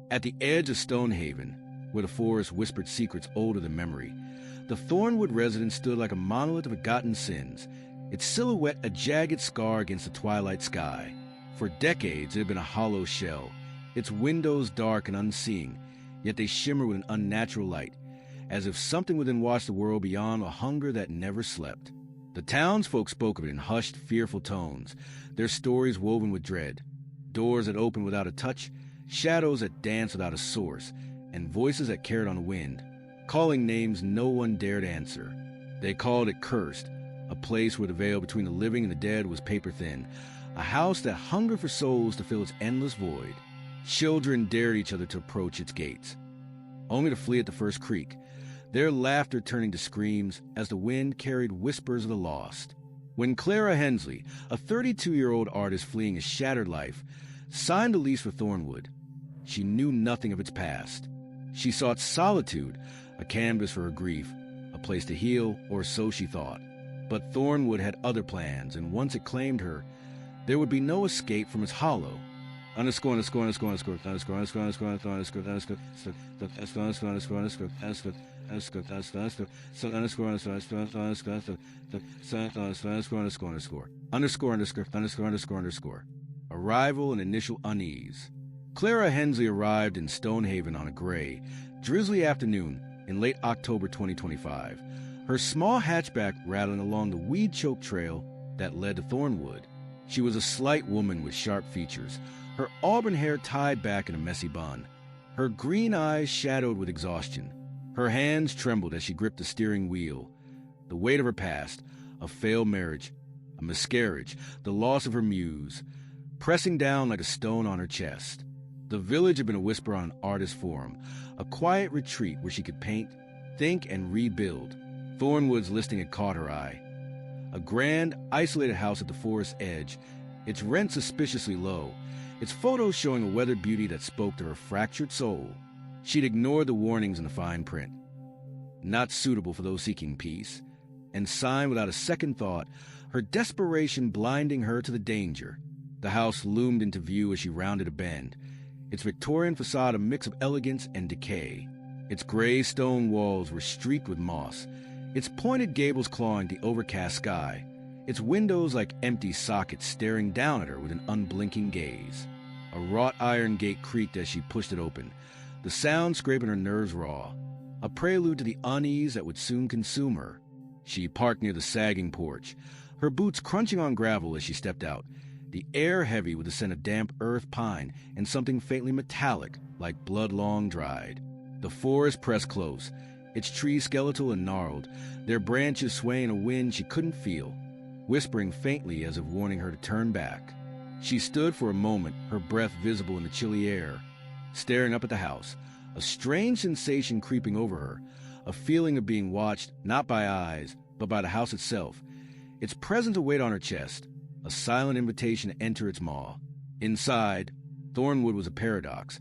At the edge of Stonehaven, where the forest whispered secrets older than memory, the Thornwood residence stood like a monolith of forgotten sins, its silhouette a jagged scar against the twilight sky. For decades it had been a hollow shell, its windows dark and unseeing, yet they shimmer with an unnatural light, as if something within watched the world beyond a hunger that never slept. The townsfolk spoke of it in hushed, fearful tones, their stories woven with dread. Doors that opened without a touch, shadows that danced without a source, and voices that carried on the wind, calling names no one dared answer. They called it cursed, a place where the veil between the living and the dead was paper-thin, a house that hungered for souls to fill its endless void. Children dared each other to approach its gates, only to flee at the first creak, their laughter turning to screams as the wind carried whispers of the lost. When Clara Hensley, a 32-year-old artist fleeing a shattered life, signed a lease for Thornwood, she knew nothing of its past. She sought solitude, a canvas for her grief, a place to heal, or so she thought. But Thornwood had other plans, and once it claimed her, there would be no escape from its hollow. Arrival and initial unease. Clara Hensley arrived in Stonehaven on a gray, drizzly afternoon in late October 2025, her small hatchback rattling along the weed-choked trail that led to Thornwood. She was a slight woman with sharp features, her auburn hair tied back in a messy bun, her green eyes shadowed with exhaustion. Her hands trembled as she gripped the steering wheel. The weight of her past, a failed marriage, a miscarriage, the loss of her muse, pressing down like a stone on her chest. The village had been a whisper on an artist forum, a quiet retreat where she could paint, think, and rebuild. Thornwood's listing had caught her eye. A grand, isolated house at the forest's edge, its rent suspiciously low, its photos showing a weathered beauty that spoke to her fractured soul. She'd ignored the warnings in the fine print. Not suitable for those seeking peace, and signed without a second thought, her desperation blinding her to the danger. The house loomed into view as she rounded a bend, its Victorian facade a mix of elegance and decay. Its gray stone walls were streaked with moss, its pointed gables clawing the overcast sky, its windows like empty sockets staring down at her with an unblinking gaze. A wrought iron gate creaked as she pushed it open, the sound scraping her nerves raw, a prelude to the unease that would soon consume her. She parked near the sagging porch, her boots crunching on gravel as she stepped out, the air heavy with the scent of damp earth, pine, and something faintly metallic like blood long dried. The forest pressed close, its trees skeletal and gnarled, their branches swaying in a wind she couldn't feel, whispering faintly as if warning her to turn back. She stood for a moment, her breath visible in the chilly air, staring up at the house, a strange sensation creeping over her, a feeling of being watched not by eyes, but by the house itself, its presence a weight on her chest, a silent invitation to enter its maw. Inside, Thornwood was a paradox,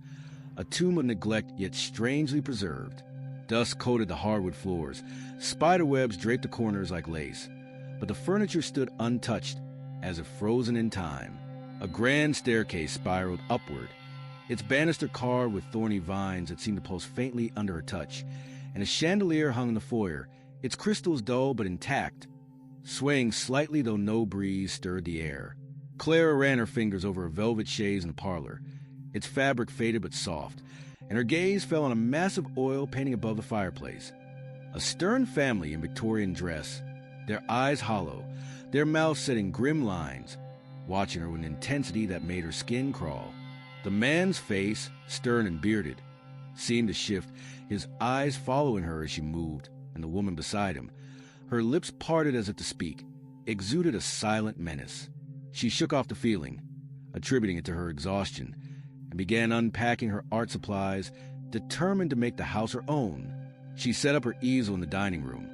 a tomb of neglect yet strangely preserved. Dust coated the hardwood floors, spiderwebs draped the corners like lace, but the furniture stood untouched, as if frozen in time. A grand staircase spiraled upward, its banister carved with thorny vines that seemed to pulse faintly under her touch, and a chandelier hung in the foyer, its crystals dull but intact, swaying slightly though no breeze stirred the air. Clara ran her fingers over a velvet chaise in the parlor, its fabric faded but soft, and her gaze fell on a massive oil painting above the fireplace. A stern family in Victorian dress, their eyes hollow, their mouths setting grim lines, watching her with an intensity that made her skin crawl. The man's face, stern and bearded, seemed to shift, his eyes following her as she moved, and the woman beside him, her lips parted as if to speak, exuded a silent menace. She shook off the feeling, attributing it to her exhaustion, and began unpacking her art supplies, determined to make the house her own. She set up her easel in the dining room,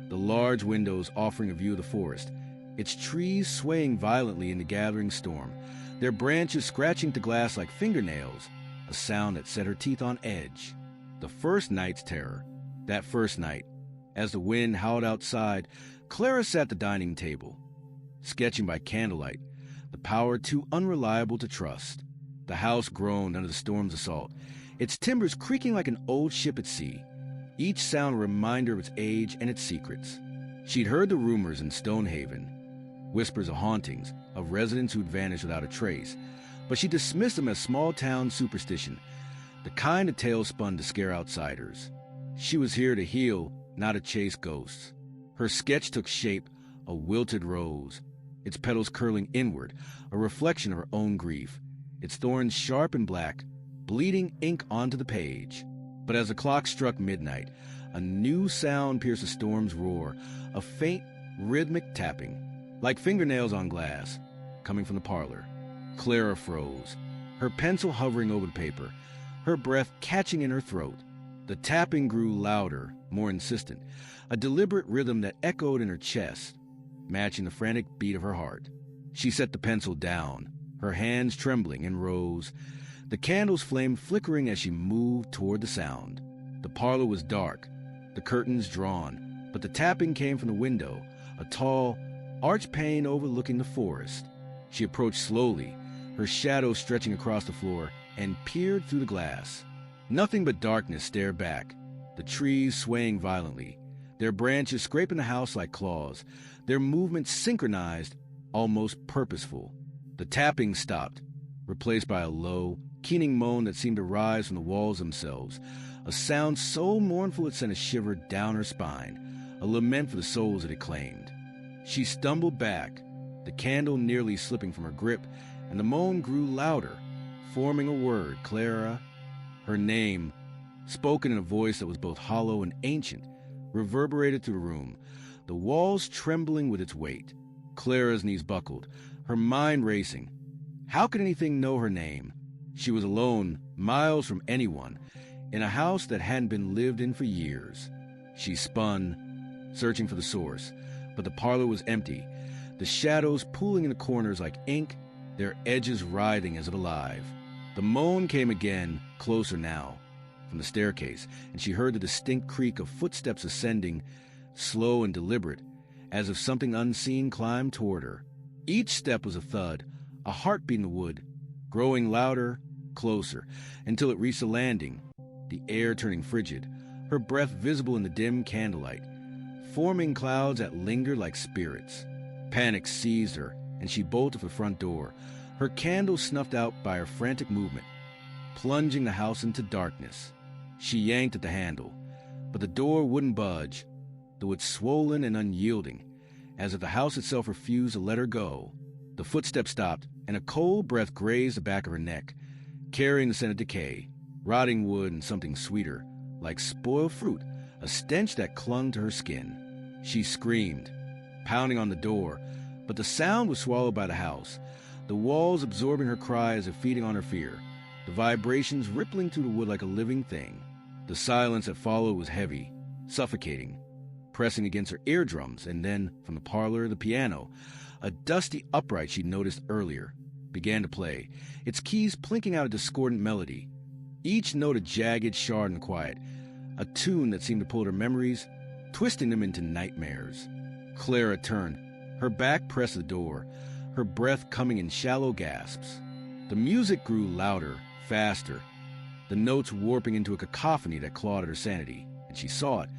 the large windows offering a view of the forest, its trees swaying violently in the gathering storm, their branches scratching the glass like fingernails, a sound that set her teeth on edge. The first night's terror. That first night, as the wind howled outside, Clara sat at the dining table, sketching by candlelight, the power too unreliable to trust. The house groaned under the storm's assault, its timbers creaking like an old ship at sea, each sound a reminder of its age and its secrets. She'd heard the rumors in Stonehaven, whispers of hauntings, of residents who'd vanished without a trace, but she dismissed them as small-town superstition, the kind of tale spun to scare outsiders. She was here to heal, not to chase ghosts. Her sketch took shape, a wilted rose, its petals curling inward, a reflection of her own grief, its thorns sharp and black, bleeding ink onto the page. But as the clock struck midnight, a new sound pierced the storm's roar, a faint, rhythmic tapping, like fingernails on glass, coming from the parlor. Clara froze, her pencil hovering over the paper, her breath catching in her throat. The tapping grew louder, more insistent, a deliberate rhythm that echoed in her chest, matching the frantic beat of her heart. She set the pencil down, her hands trembling, and rose, the candle's flame flickering as she moved toward the sound. The parlor was dark, the curtains drawn, but the tapping came from the window, a tall, arched pane overlooking the forest. She approached slowly, her shadow stretching across the floor, and peered through the glass. Nothing but darkness stared back, the trees swaying violently, their branches scraping the house like claws, their movements synchronized, almost purposeful. The tapping stopped, replaced by a low, keening moan that seemed to rise from the walls themselves, a sound so mournful it sent a shiver down her spine, a lament for the souls it had claimed. She stumbled back, the candle nearly slipping from her grip, and the moan grew louder, forming a word, Clara. Her name, spoken in a voice that was both hollow and ancient, reverberated through the room, the walls trembling with its weight. Clara's knees buckled, her mind racing. How could anything know her name? She was alone, miles from anyone, in a house that hadn't been lived in for years. She spun, searching for the source, but the parlor was empty, the shadows pooling in the corners like ink, their edges writhing as if alive. The moan came again, closer now, from the staircase, and she heard the distinct creak of footsteps ascending, slow and deliberate, as if something unseen climbed toward her. Each step was a thud, a heartbeat in the wood, growing louder, closer, until it reached the landing, the air turning frigid, her breath visible in the dim candlelight, forming clouds that lingered like spirits. Panic seized her, and she bolted for the front door, her candle snuffed out by her frantic movement, plunging the house into darkness. She yanked at the handle, but the door wouldn't budge, though it's swollen and unyielding, as if the house itself refused to let her go. The footsteps stopped, and a cold breath grazed the back of her neck, carrying the scent of decay, rotting wood and something sweeter, like spoiled fruit, a stench that clung to her skin. She screamed, pounding on the door, but the sound was swallowed by the house, the walls absorbing her cry as if feeding on her fear, the vibrations rippling through the wood like a living thing. The silence that followed was heavy, suffocating, pressing against her eardrums, and then, from the parlor, the piano, a dusty upright she'd noticed earlier, began to play, its keys plinking out a discordant melody, each note a jagged shard in the quiet, a tune that seemed to pull at her memories, twisting them into nightmares. Clara turned, her back pressed to the door, her breath coming in shallow gasps. The music grew louder, faster, the notes warping into a cacophony that clawed at her sanity, and she saw it,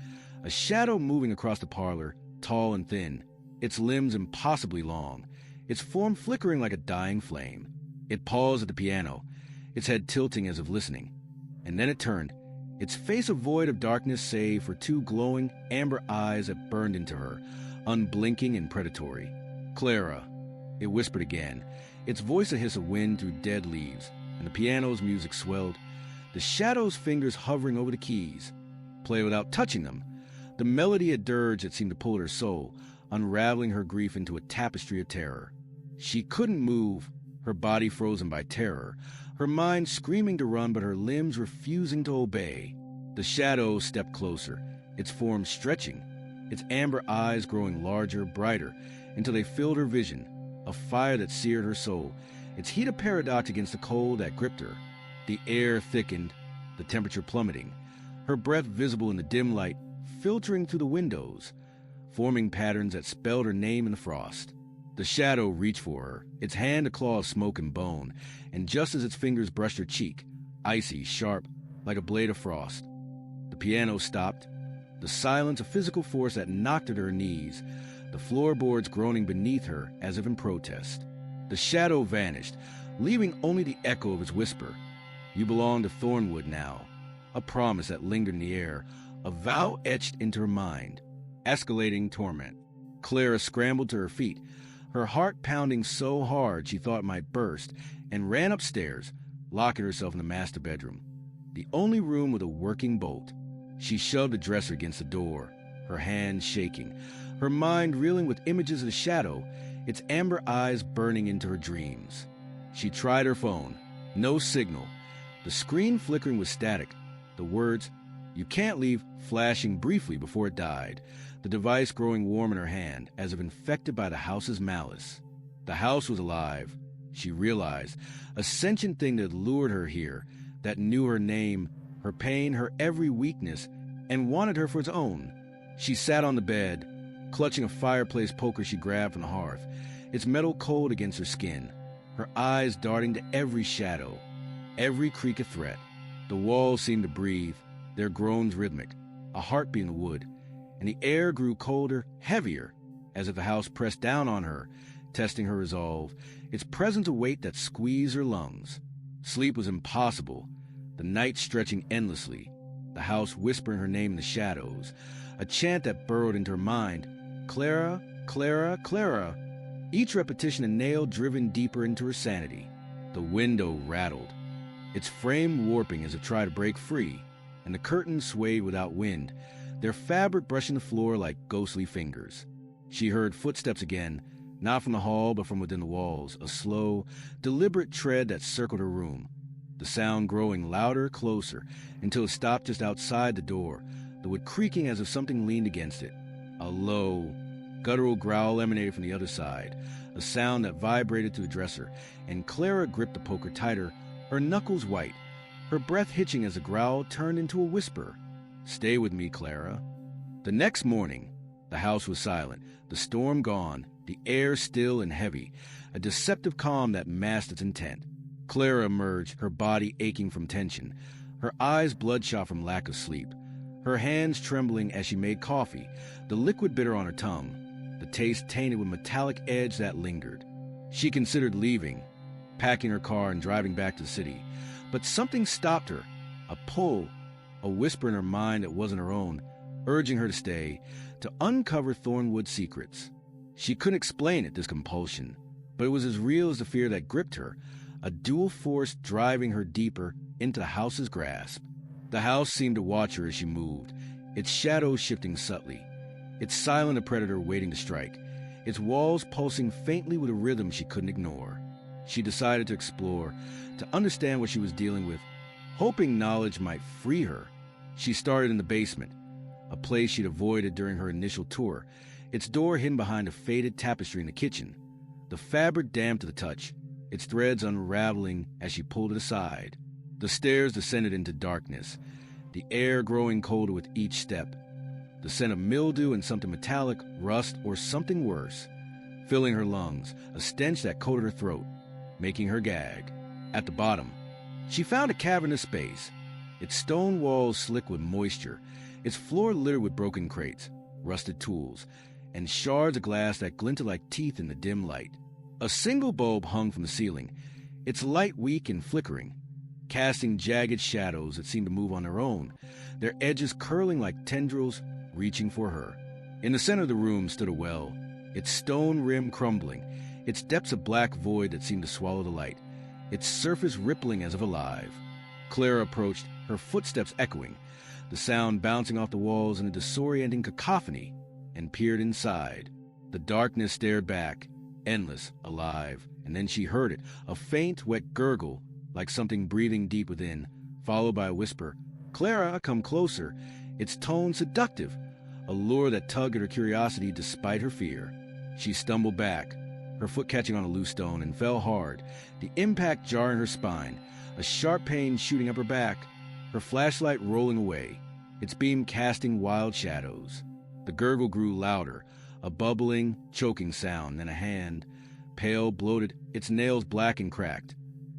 a shadow moving across the parlor, tall and thin, its limbs impossibly long, its form flickering like a dying flame. It paused at the piano, its head tilting as if listening, and then it turned, its face a void of darkness save for two glowing, amber eyes that burned into her, unblinking and predatory. Clara, it whispered again, its voice a hiss of wind through dead leaves, and the piano's music swelled, the shadow's fingers hovering over the keys, play without touching them, the melody a dirge that seemed to pull at her soul, unraveling her grief into a tapestry of terror. She couldn't move, her body frozen by terror, her mind screaming to run but her limbs refusing to obey. The shadow stepped closer, its form stretching, its amber eyes growing larger, brighter, until they filled her vision, a fire that seared her soul, its heat a paradox against the cold that gripped her. The air thickened, the temperature plummeting, her breath visible in the dim light, filtering through the windows, forming patterns that spelled her name in the frost. The shadow reached for her, its hand a claw of smoke and bone, and just as its fingers brushed her cheek, icy, sharp, like a blade of frost, the piano stopped, the silence a physical force that knocked her to her knees, the floorboards groaning beneath her as if in protest. The shadow vanished, leaving only the echo of its whisper. You belong to Thornwood now. A promise that lingered in the air, a vow etched into her mind. Escalating torment. Clara scrambled to her feet, her heart pounding so hard she thought it might burst, and ran upstairs, locking herself in the master bedroom, the only room with a working bolt. She shoved the dresser against the door, her hands shaking, her mind reeling with images of the shadow, its amber eyes burning into her dreams. She tried her phone. No signal. The screen flickering with static. The words, "You can't leave," flashing briefly before it died, the device growing warm in her hand, as if infected by the house's malice. The house was alive, she realized, a sentient thing that lured her here, that knew her name, her pain, her every weakness, and wanted her for its own. She sat on the bed, clutching a fireplace poker she grabbed from the hearth, its metal cold against her skin, her eyes darting to every shadow, every creak a threat. The walls seemed to breathe, their groans rhythmic, a heartbeat in the wood, and the air grew colder, heavier, as if the house pressed down on her, testing her resolve, its presence a weight that squeezed her lungs. Sleep was impossible, the night stretching endlessly, the house whispering her name in the shadows, a chant that burrowed into her mind, "Clara, Clara, Clara," each repetition a nail driven deeper into her sanity. The window rattled, its frame warping as it tried to break free, and the curtains swayed without wind, their fabric brushing the floor like ghostly fingers. She heard footsteps again, not from the hall but from within the walls, a slow, deliberate tread that circled her room, the sound growing louder, closer, until it stopped just outside the door, the wood creaking as if something leaned against it. A low, guttural growl emanated from the other side, a sound that vibrated through the dresser, and Clara gripped the poker tighter, her knuckles white, her breath hitching as the growl turned into a whisper. "Stay with me, Clara." The next morning, the house was silent, the storm gone, the air still and heavy, a deceptive calm that masked its intent. Clara emerged, her body aching from tension, her eyes bloodshot from lack of sleep, her hands trembling as she made coffee, the liquid bitter on her tongue, the taste tainted with metallic edge that lingered. She considered leaving, packing her car and driving back to the city, but something stopped her, a pull, a whisper in her mind that wasn't her own, urging her to stay, to uncover Thornwood's secrets. She couldn't explain it, this compulsion, but it was as real as the fear that gripped her, a dual force driving her deeper into the house's grasp. The house seemed to watch her as she moved, its shadows shifting subtly, its silent a predator waiting to strike, its walls pulsing faintly with a rhythm she couldn't ignore. She decided to explore, to understand what she was dealing with, hoping knowledge might free her. She started in the basement, a place she'd avoided during her initial tour, its door hidden behind a faded tapestry in the kitchen, the fabric damp to the touch, its threads unraveling as she pulled it aside. The stairs descended into darkness, the air growing colder with each step, the scent of mildew and something metallic, rust, or something worse, filling her lungs, a stench that coated her throat, making her gag. At the bottom, she found a cavernous space, its stone walls slick with moisture, its floor littered with broken crates, rusted tools, and shards of glass that glinted like teeth in the dim light. A single bulb hung from the ceiling, its light weak and flickering, casting jagged shadows that seemed to move on their own, their edges curling like tendrils reaching for her. In the center of the room stood a well, its stone rim crumbling, its depths a black void that seemed to swallow the light, its surface rippling as if alive. Clara approached, her footsteps echoing, the sound bouncing off the walls in a disorienting cacophony, and peered inside. The darkness stared back, endless, alive, and then she heard it, a faint, wet gurgle, like something breathing deep within, followed by a whisper, "Clara, come closer," its tone seductive, a lure that tugged at her curiosity despite her fear. She stumbled back, her foot catching on a loose stone, and fell hard, the impact jarring her spine, a sharp pain shooting up her back, her flashlight rolling away, its beam casting wild shadows. The gurgle grew louder, A bubbling, choking sound, then a hand, pale, bloated, its nails black and cracked,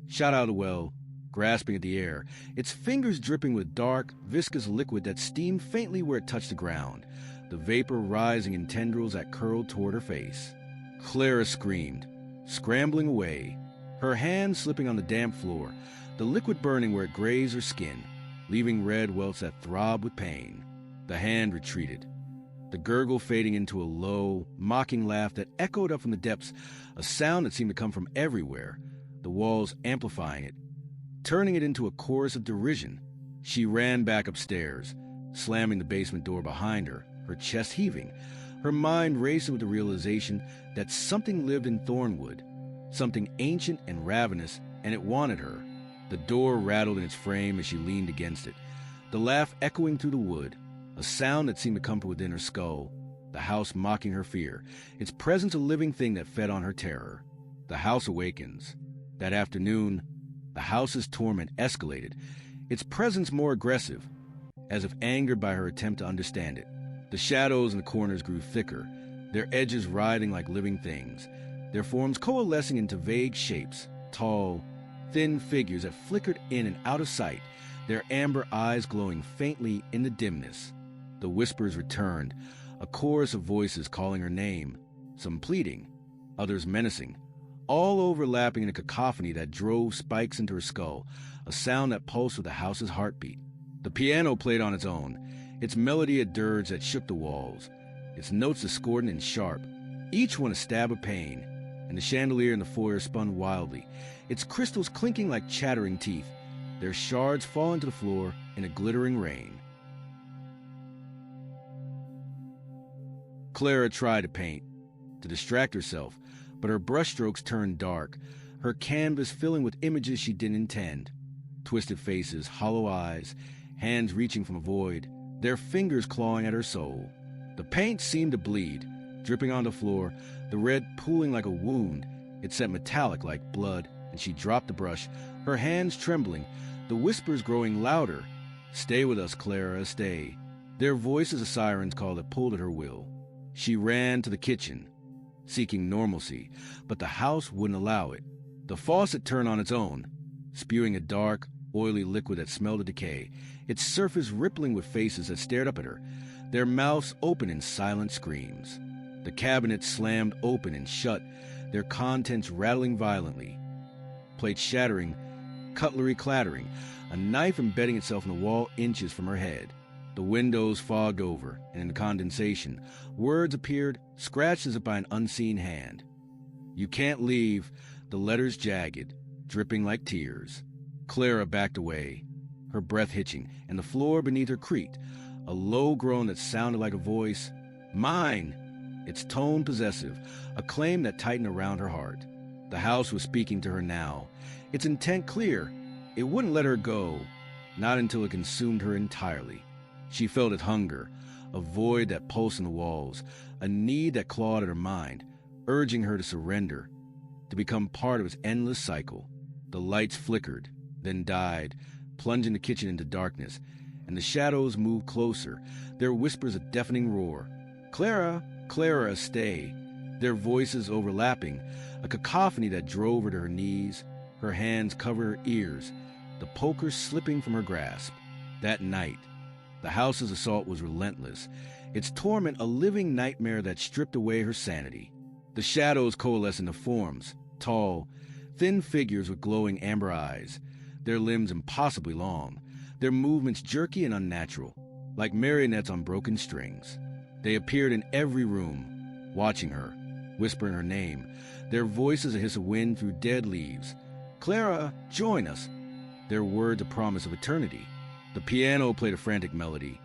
shot out of the well, grasping at the air, its fingers dripping with dark, viscous liquid that steamed faintly where it touched the ground, the vapor rising in tendrils that curled toward her face. Clara screamed, scrambling away, her hand slipping on the damp floor, the liquid burning where it grazed her skin, leaving red welts that throbbed with pain. The hand retreated, the gurgle fading into a low, mocking laugh that echoed up from the depths, a sound that seemed to come from everywhere, the walls amplifying it, turning it into a chorus of derision. She ran back upstairs, slamming the basement door behind her, her chest heaving, her mind racing with the realization that something lived in Thornwood, something ancient and ravenous, and it wanted her. The door rattled in its frame as she leaned against it, the laugh echoing through the wood, a sound that seemed to come from within her skull, the house mocking her fear, its presence a living thing that fed on her terror. The house awakens. That afternoon, the house's torment escalated, its presence more aggressive, as if angered by her attempt to understand it. The shadows in the corners grew thicker, their edges writhing like living things, their forms coalescing into vague shapes, tall, thin figures that flickered in and out of sight, their amber eyes glowing faintly in the dimness. The whispers returned, a chorus of voices calling her name, some pleading, others menacing, all overlapping in a cacophony that drove spikes into her skull, a sound that pulsed with the house's heartbeat. The piano played on its own, its melody a dirge that shook the walls, its notes discordant and sharp, each one a stab of pain, and the chandelier in the foyer spun wildly, its crystals clinking like chattering teeth, their shards falling to the floor in a glittering rain. Clara tried to paint, to distract herself, but her brushstrokes turned dark, her canvas filling with images she didn't intend. Twisted faces, hollow eyes, hands reaching from a void, their fingers clawing at her soul. The paint seemed to bleed, dripping on the floor, the red pooling like a wound. It set metallic like blood, and she dropped the brush, her hands trembling, the whispers growing louder. "Stay with us, Clara, stay." Their voices a siren's call that pulled at her will. She ran to the kitchen, seeking normalcy, but the house wouldn't allow it. The faucet turned on its own, spewing a dark, oily liquid that smelled of decay, its surface rippling with faces that stared up at her, their mouths open in silent screams. The cabinet slammed open and shut, their contents rattling violently. Plates shattering, cutlery clattering, a knife embedding itself in the wall inches from her head. The windows fogged over, and in the condensation, words appeared, scratched as if by an unseen hand. "You can't leave," the letters jagged, dripping like tears. Clara backed away, her breath hitching, and the floor beneath her creaked, a low groan that sounded like a voice. "Mine!" Its tone possessive, a claim that tightened around her heart. The house was speaking to her now, its intent clear. It wouldn't let her go, not until it consumed her entirely. She felt its hunger, a void that pulsed in the walls, a need that clawed at her mind, urging her to surrender, to become part of its endless cycle. The lights flickered, then died, plunging the kitchen into darkness, and the shadows moved closer, their whispers a deafening roar. "Clara, Clara, stay." Their voices overlapping, a cacophony that drove her to her knees, her hands covered her ears, the poker slipping from her grasp. That night, the house's assault was relentless, its torment a living nightmare that stripped away her sanity. The shadows coalesced into forms, tall, thin figures with glowing amber eyes, their limbs impossibly long, their movements jerky and unnatural, like marionettes on broken strings. They appeared in every room, watching her, whispering her name, their voices a hiss of wind through dead leaves. "Clara, join us." Their words a promise of eternity. The piano played a frantic melody,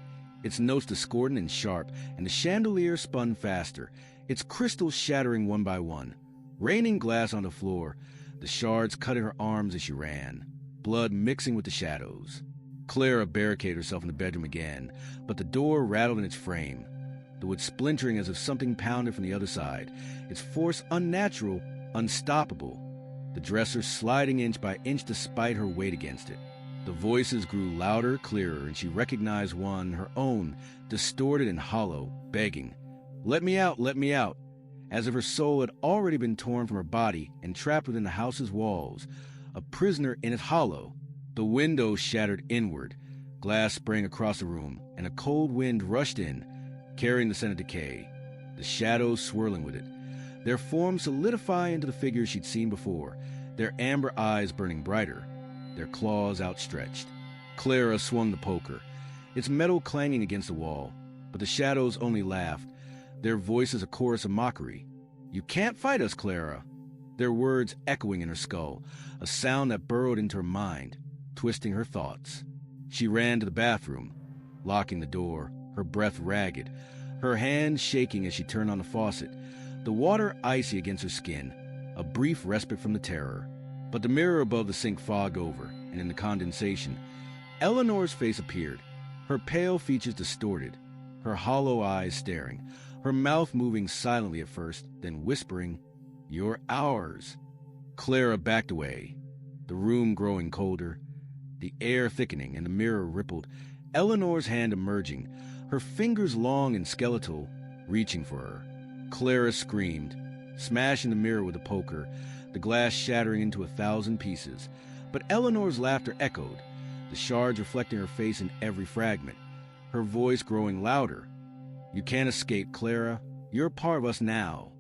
its notes discordant and sharp, and the chandelier spun faster, its crystals shattering one by one, raining glass on the floor, the shards cutting her arms as she ran, blood mixing with the shadows. Clara barricaded herself in the bedroom again, but the door rattled in its frame, the wood splintering as if something pounded from the other side, its force unnatural, unstoppable, the dresser sliding inch by inch despite her weight against it. The voices grew louder, clearer, and she recognized one, her own, distorted and hollow, begging, Let me out, let me out, as if her soul had already been torn from her body and trapped within the house's walls, a prisoner in its hollow. The window shattered inward, glass sprang across the room, and a cold wind rushed in, carrying the scent of decay, the shadows swirling with it, their forms solidify into the figures she'd seen before, their amber eyes burning brighter, their claws outstretched. Clara swung the poker, its metal clanging against the wall, but the shadows only laughed, their voices a chorus of mockery. "You can't fight us, Clara." Their words echoing in her skull, a sound that burrowed into her mind, twisting her thoughts. She ran to the bathroom, locking the door, her breath ragged, her hands shaking as she turned on the faucet, the water icy against her skin, a brief respite from the terror. But the mirror above the sink fogged over, and in the condensation, Eleanor's face appeared, her pale features distorted, her hollow eyes staring, her mouth moving silently at first, then whispering, "You're ours." Clara backed away, the room growing colder, the air thickening, and the mirror rippled, Eleanor's hand emerging, her fingers long and skeletal, reaching for her. Clara screamed, smashing the mirror with a poker, the glass shattering into 1,000 pieces. But Eleanor's laughter echoed, the shards reflecting her face in every fragment, her voice growing louder. "You can't escape, Clara. You're a part of us now."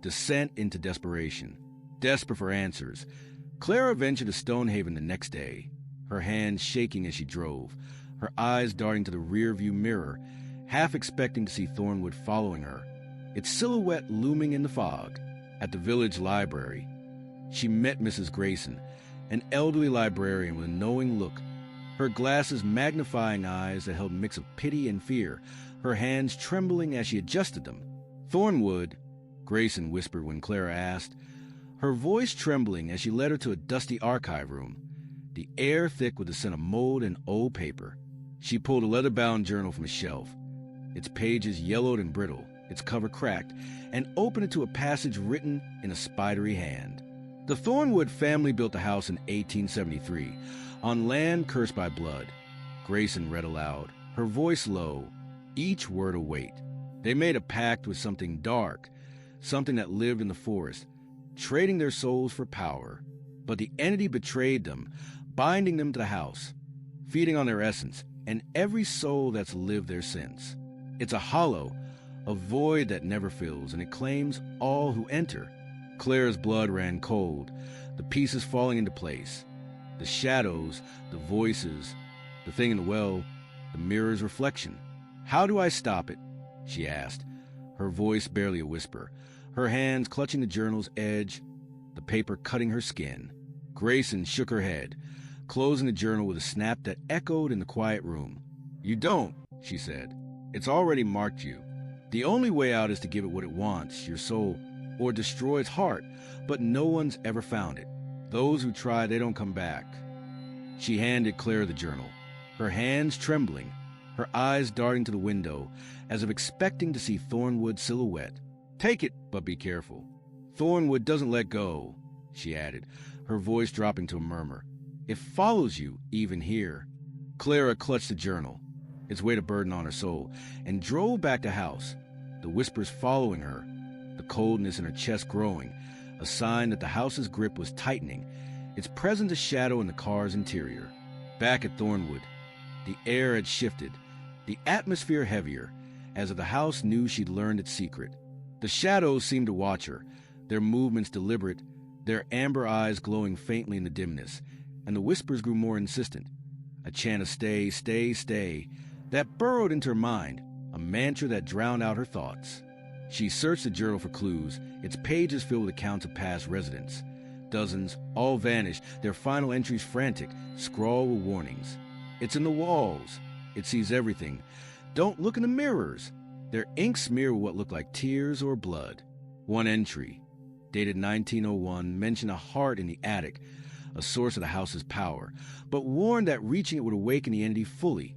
Descent into desperation. Desperate for answers, Clara ventured to Stonehaven the next day, her hands shaking as she drove, her eyes darting to the rear-view mirror, half expecting to see Thornwood following her, its silhouette looming in the fog. At the village library, she met Mrs. Grayson, an elderly librarian with a knowing look, her glasses magnifying eyes that held a mix of pity and fear, her hands trembling as she adjusted them. "Thornwood," Grayson whispered when Clara asked, her voice trembling as she led her to a dusty archive room, the air thick with the scent of mold and old paper. She pulled a leather-bound journal from a shelf, its pages yellowed and brittle, its cover cracked, and opened it to a passage written in a spidery hand. The Thornwood family built a house in 1873, on land cursed by blood. Grayson read aloud, her voice low, each word a weight. They made a pact with something dark, something that lived in the forest, trading their souls for power. But the entity betrayed them, binding them to the house, feeding on their essence, and every soul that's lived there since. It's a hollow, a void that never fills, and it claims all who enter. Clara's blood ran cold, the pieces falling into place. The shadows, the voices, the thing in the well, the mirror's reflection. "How do I stop it?" she asked, her voice barely a whisper, her hands clutching the journal's edge, the paper cutting her skin. Grayson shook her head, closing the journal with a snap that echoed in the quiet room. "You don't," she said. "It's already marked you. The only way out is to give it what it wants, your soul, or destroy its heart, but no one's ever found it. Those who try, they don't come back." She handed Clara the journal, her hands trembling, her eyes darting to the window, as if expecting to see Thornwood's silhouette. "Take it, but be careful. Thornwood doesn't let go," she added, her voice dropping to a murmur. "It follows you, even here." Clara clutched the journal, its weight a burden on her soul, and drove back to the house, the whispers following her, the coldness in her chest growing, a sign that the house's grip was tightening, its presence a shadow in the car's interior. Back at Thornwood, the air had shifted, the atmosphere heavier, as if the house knew she'd learned its secret. The shadows seemed to watch her, their movements deliberate, their amber eyes glowing faintly in the dimness, and the whispers grew more insistent. A chant of "stay, stay, stay," that burrowed into her mind, a mantra that drowned out her thoughts. She searched the journal for clues, its pages filled with accounts of past residents. Dozens, all vanished, their final entries frantic, scrawled with warnings. "It's in the walls. It sees everything. Don't look in the mirrors." Their ink smeared with what looked like tears or blood. One entry, dated 1901, mentioned a heart in the attic, a source of the house's power, but warned that reaching it would awaken the entity fully.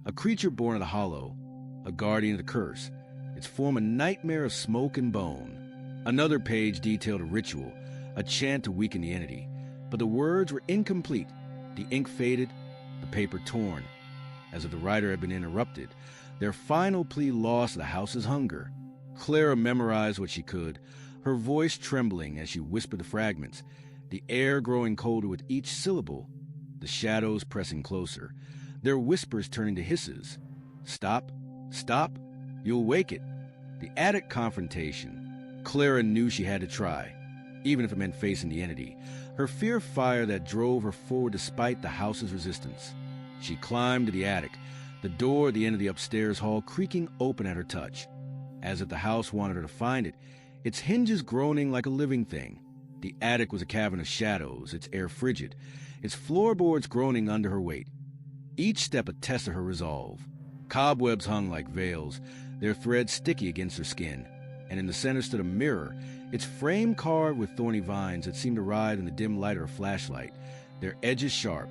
A creature born of the hollow, a guardian of the curse, its form a nightmare of smoke and bone. Another page detailed a ritual, a chant to weaken the entity, but the words were incomplete, the ink faded, the paper torn, as if the writer had been interrupted, their final plea lost to the house's hunger. Clara memorized what she could, her voice trembling as she whispered the fragments, the air growing colder with each syllable, the shadows pressing closer, their whispers turning to hisses. Stop, stop, you'll wake it. The attic confrontation. Clara knew she had to try, even if it meant facing the entity, her fear fire that drove her forward despite the house's resistance. She climbed to the attic, the door at the end of the upstairs hall creaking open at her touch. As if the house wanted her to find it, its hinges groaning like a living thing. The attic was a cavern of shadows, its air frigid, its floorboards groaning under her weight. Each step a test of her resolve. Cobwebs hung like veils, their threads sticky against her skin, and in the center stood a mirror, its frame carved with thorny vines that seemed to ride in the dim light of her flashlight, their edges sharp,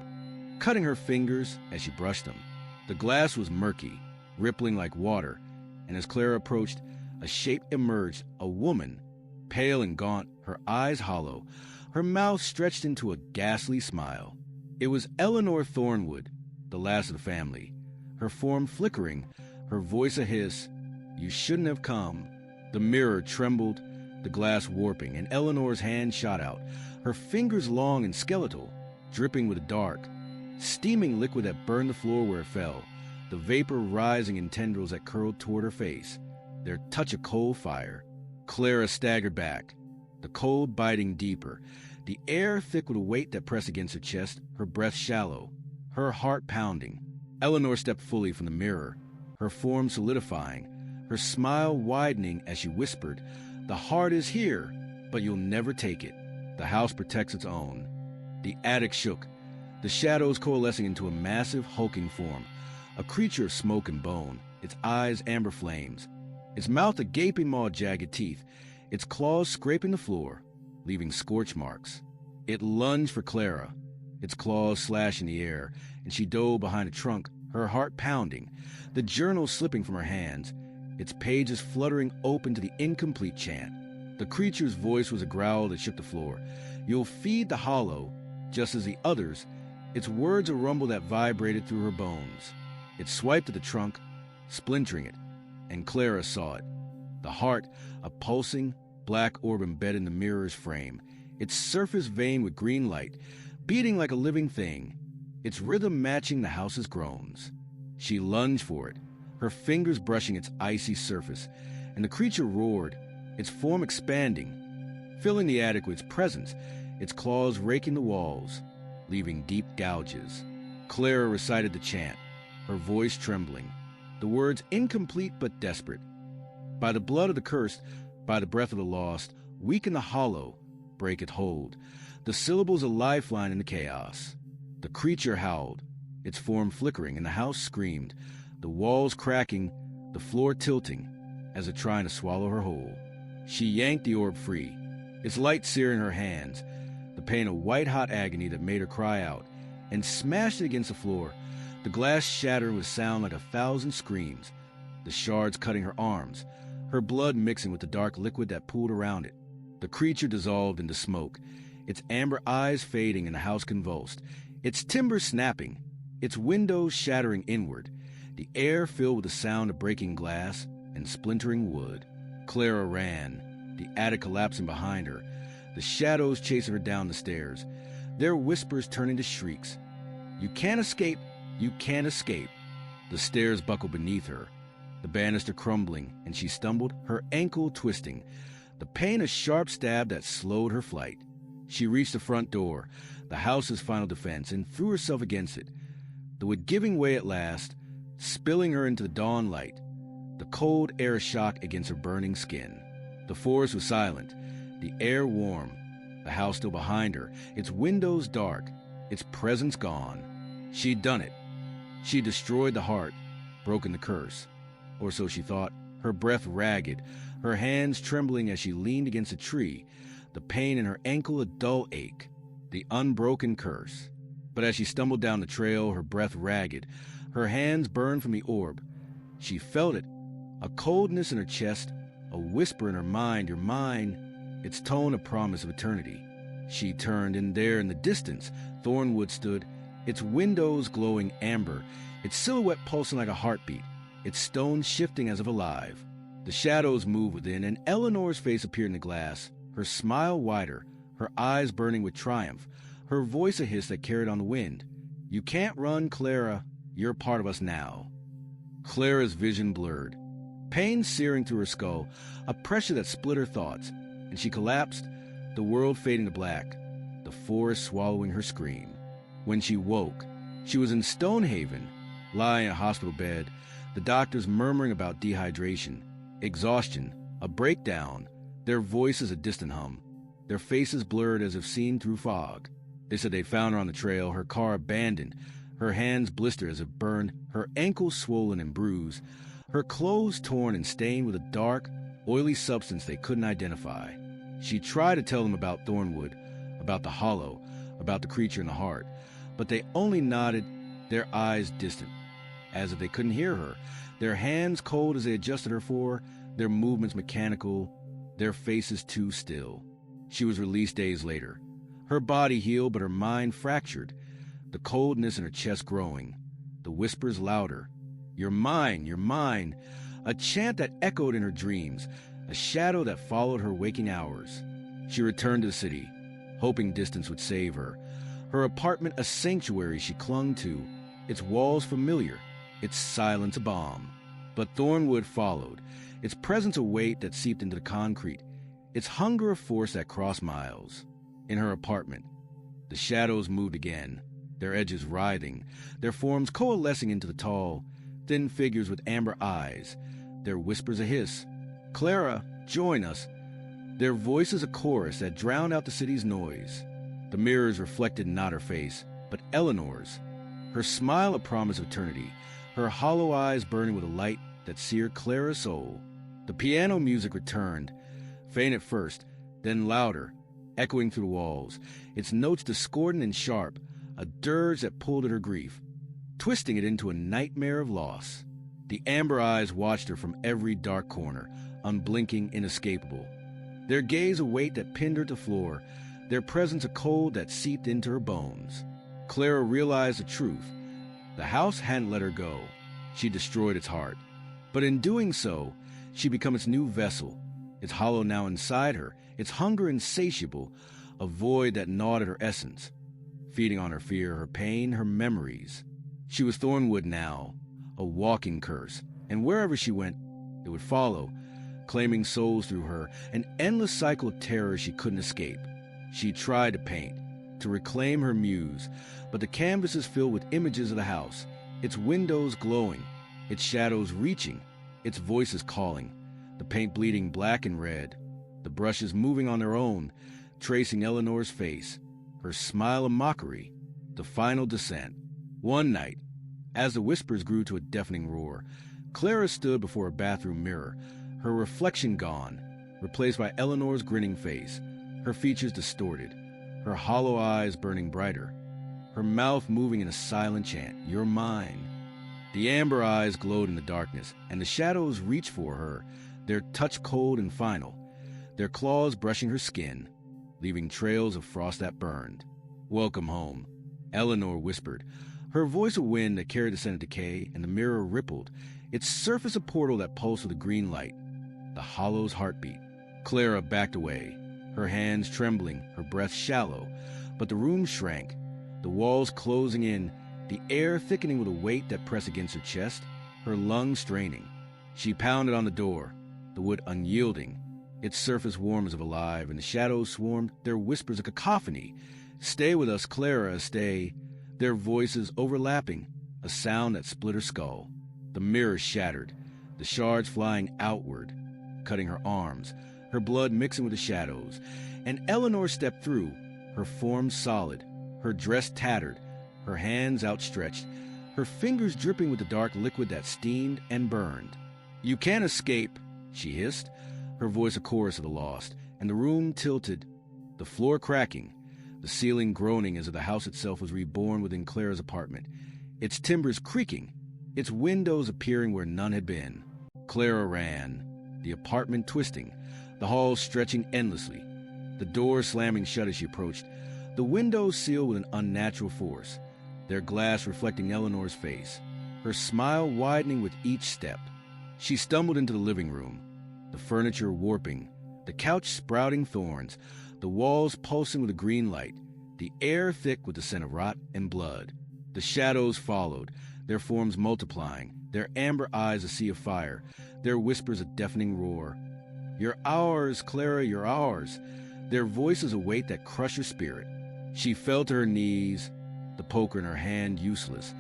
cutting her fingers as she brushed them. The glass was murky, rippling like water, and as Clara approached, a shape emerged, a woman, pale and gaunt, her eyes hollow, her mouth stretched into a ghastly smile. It was Eleanor Thornwood, the last of the family, her form flickering, her voice a hiss. You shouldn't have come. The mirror trembled, the glass warping, and Eleanor's hand shot out, her fingers long and skeletal, dripping with dark, steaming liquid that burned the floor where it fell, the vapor rising in tendrils that curled toward her face, their touch a cold fire. Clara staggered back, the cold biting deeper, the air thick with a weight that pressed against her chest, her breath shallow, her heart pounding. Eleanor stepped fully from the mirror, her form solidifying, her smile widening as she whispered, "The heart is here, but you'll never take it. The house protects its own." The attic shook, the shadows coalescing into a massive, hulking form, a creature of smoke and bone, its eyes amber flames, its mouth a gaping maw of jagged teeth, its claws scraping the floor, leaving scorch marks. It lunged for Clara, its claws slashing the air, and she dove behind a trunk, her heart pounding, the journal slipping from her hands, its pages fluttering open to the incomplete chant. The creature's voice was a growl that shook the floor. You'll feed the hollow, just as the others, its words a rumble that vibrated through her bones. It swiped at the trunk, splintering it, and Clara saw it. The heart, a pulsing, black orb embedded in the mirror's frame, its surface veined with green light, beating like a living thing, its rhythm matching the house's groans. She lunged for it, her fingers brushing its icy surface, and the creature roared, its form expanding, filling the attic with its presence, its claws raking the walls, leaving deep gouges. Clara recited the chant, her voice trembling, the words incomplete but desperate. By the blood of the cursed, by the breath of the lost, weaken the hollow, break it hold. The syllables a lifeline in the chaos. The creature howled, its form flickering, and the house screamed, the walls cracking, the floor tilting, as if trying to swallow her whole. She yanked the orb free, its light searing her hands, the pain of white-hot agony that made her cry out, and smashed it against the floor, the glass shattering with sound like 1,000 screams, the shards cutting her arms, her blood mixing with the dark liquid that pooled around it. The creature dissolved into smoke, its amber eyes fading and the house convulsed, its timbers snapping, its windows shattering inward, the air filled with the sound of breaking glass and splintering wood. Clara ran, the attic collapsing behind her, the shadows chasing her down the stairs, their whispers turning to shrieks. You can't escape, you can't escape. The stairs buckled beneath her, the banister crumbling, and she stumbled, her ankle twisting, the pain a sharp stab that slowed her flight. She reached the front door, the house's final defense, and threw herself against it, the wood giving way at last, spilling her into the dawn light, the cold air shock against her burning skin. The forest was silent, the air warm, the house still behind her, its windows dark, its presence gone. She'd done it. She destroyed the heart, broken the curse. Or so she thought, her breath ragged, her hands trembling as she leaned against a tree, the pain in her ankle a dull ache, the unbroken curse. But as she stumbled down the trail, her breath ragged, her hands burned from the orb. She felt it, a coldness in her chest, a whisper in her mind, your mind, its tone a promise of eternity. She turned, and there in the distance, Thornwood stood, its windows glowing amber, its silhouette pulsing like a heartbeat, its stones shifting as if alive. The shadows moved within, and Eleanor's face appeared in the glass, her smile wider, her eyes burning with triumph, her voice a hiss that carried on the wind. "You can't run, Clara. You're part of us now." Clara's vision blurred, pain searing through her skull, a pressure that split her thoughts, and she collapsed, the world fading to black, the forest swallowing her scream. When she woke, she was in Stonehaven, lying in a hospital bed, the doctors murmuring about dehydration, exhaustion, a breakdown, their voices a distant hum, their faces blurred as if seen through fog. They said they'd found her on the trail, her car abandoned, her hands blistered as if burned, her ankles swollen and bruised, her clothes torn and stained with a dark, oily substance they couldn't identify. She tried to tell them about Thornwood, about the Hollow, about the creature in the heart, but they only nodded, their eyes distant, as if they couldn't hear her, their hands cold as they adjusted her for, their movements mechanical, their faces too still. She was released days later. Her body healed, but her mind fractured, the coldness in her chest growing, the whispers louder. "You're mine, you're mine," a chant that echoed in her dreams, a shadow that followed her waking hours. She returned to the city, hoping distance would save her. Her apartment a sanctuary she clung to, its walls familiar, its silence a balm. But Thornwood followed, its presence a weight that seeped into the concrete, its hunger a force that crossed miles. In her apartment, the shadows moved again, their edges writhing, their forms coalescing into the tall, thin figures with amber eyes, their whispers a hiss. "Clara, join us." Their voices a chorus that drowned out the city's noise. The mirrors reflected not her face, but Eleanor's, her smile a promise of eternity, her hollow eyes burning with a light that seared Clara's soul. The piano music returned, faint at first, then louder, echoing through the walls, its notes discordant and sharp, a dirge that pulled at her grief, twisting it into a nightmare of loss. The amber eyes watched her from every dark corner, unblinking, inescapable. Their gaze a weight that pinned her to floor, their presence a cold that seeped into her bones. Clara realized the truth. The house hadn't let her go. She destroyed its heart. But in doing so, she became its new vessel, its hollow now inside her, its hunger insatiable, a void that gnawed at her essence, feeding on her fear, her pain, her memories. She was Thornwood now, a walking curse, and wherever she went, it would follow, claiming souls through her, an endless cycle of terror she couldn't escape. She tried to paint, to reclaim her muse, but the canvases filled with images of the house, its windows glowing, its shadows reaching, its voices calling, the paint bleeding black and red, the brushes moving on their own, tracing Eleanor's face, her smile a mockery, the final descent. One night, as the whispers grew to a deafening roar, Clara stood before a bathroom mirror, her reflection gone, replaced by Eleanor's grinning face, her features distorted, her hollow eyes burning brighter, her mouth moving in a silent chant, "You're mine." The amber eyes glowed in the darkness, and the shadows reached for her, their touch cold and final, their claws brushing her skin, leaving trails of frost that burned. "Welcome home," Eleanor whispered, her voice a wind that carried the scent of decay, and the mirror rippled, its surface a portal that pulsed with a green light, the hollow's heartbeat. Clara backed away, her hands trembling, her breath shallow, but the room shrank, the walls closing in, the air thickening with a weight that pressed against her chest, her lungs straining. She pounded on the door, the wood unyielding, its surface warm as if alive, and the shadows swarmed, their whispers a cacophony. "Stay with us, Clara, stay." Their voices overlapping, a sound that split her skull. The mirror shattered, the shards flying outward, cutting her arms, her blood mixing with the shadows, and Eleanor stepped through, her form solid, her dress tattered, her hands outstretched, her fingers dripping with the dark liquid that steamed and burned. "You can't escape," she hissed, her voice a chorus of the lost, and the room tilted, the floor cracking, the ceiling groaning as if the house itself was reborn within Clara's apartment, its timbers creaking, its windows appearing where none had been. Clara ran, the apartment twisting, the halls stretching endlessly, the doors slamming shut as she approached, the windows sealed with an unnatural force, their glass reflecting Eleanor's face, her smile widening with each step. She stumbled into the living room, the furniture warping, the couch sprouting thorns, the walls pulsing with a green light, the air thick with the scent of rot and blood. The shadows followed, their forms multiplying, their amber eyes a sea of fire, their whispers a deafening roar. "You're ours, Clara, you're ours." Their voices a weight that crushed her spirit. She fell to her knees, the poker in her hand useless,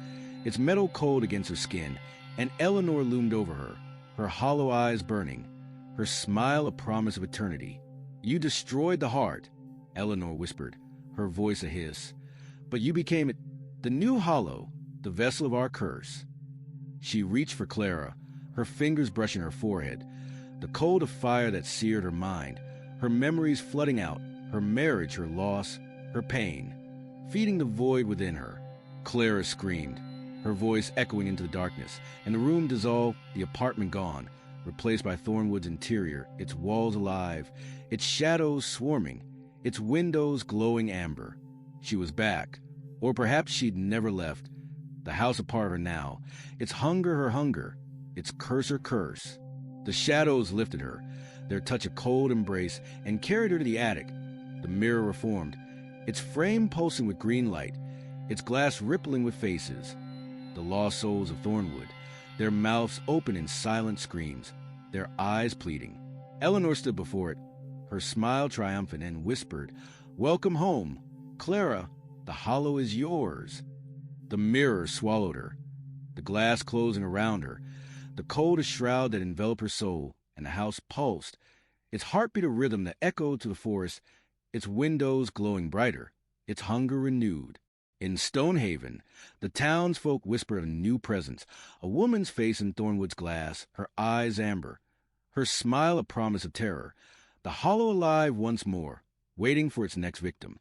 its metal cold against her skin, and Eleanor loomed over her hollow eyes burning, her smile a promise of eternity. "You destroyed the heart," Eleanor whispered, her voice a hiss. "But you became it, the new hollow, the vessel of our curse." She reached for Clara, her fingers brushing her forehead, the cold of fire that seared her mind, her memories flooding out, her marriage, her loss, her pain, feeding the void within her. Clara screamed, her voice echoing into the darkness, and the room dissolved, the apartment gone, replaced by Thornwood's interior, its walls alive, its shadows swarming, its windows glowing amber. She was back, or perhaps she'd never left, the house a part of her now, its hunger her hunger, its curse her curse. The shadows lifted her, their touch a cold embrace, and carried her to the attic. The mirror reformed, its frame pulsing with green light, its glass rippling with faces. The lost souls of Thornwood, their mouths open in silent screams, their eyes pleading. Eleanor stood before it, her smile triumphant, and whispered, "Welcome home. Clara, the hollow is yours." The mirror swallowed her, the glass closing around her, the cold a shroud that enveloped her soul, and the house pulsed, its heartbeat a rhythm that echoed to the forest, its windows glowing brighter, its hunger renewed. In Stonehaven, the townsfolk whispered of a new presence, a woman's face in Thornwood's glass, her eyes amber, her smile a promise of terror, the hollow alive once more, waiting for its next victim.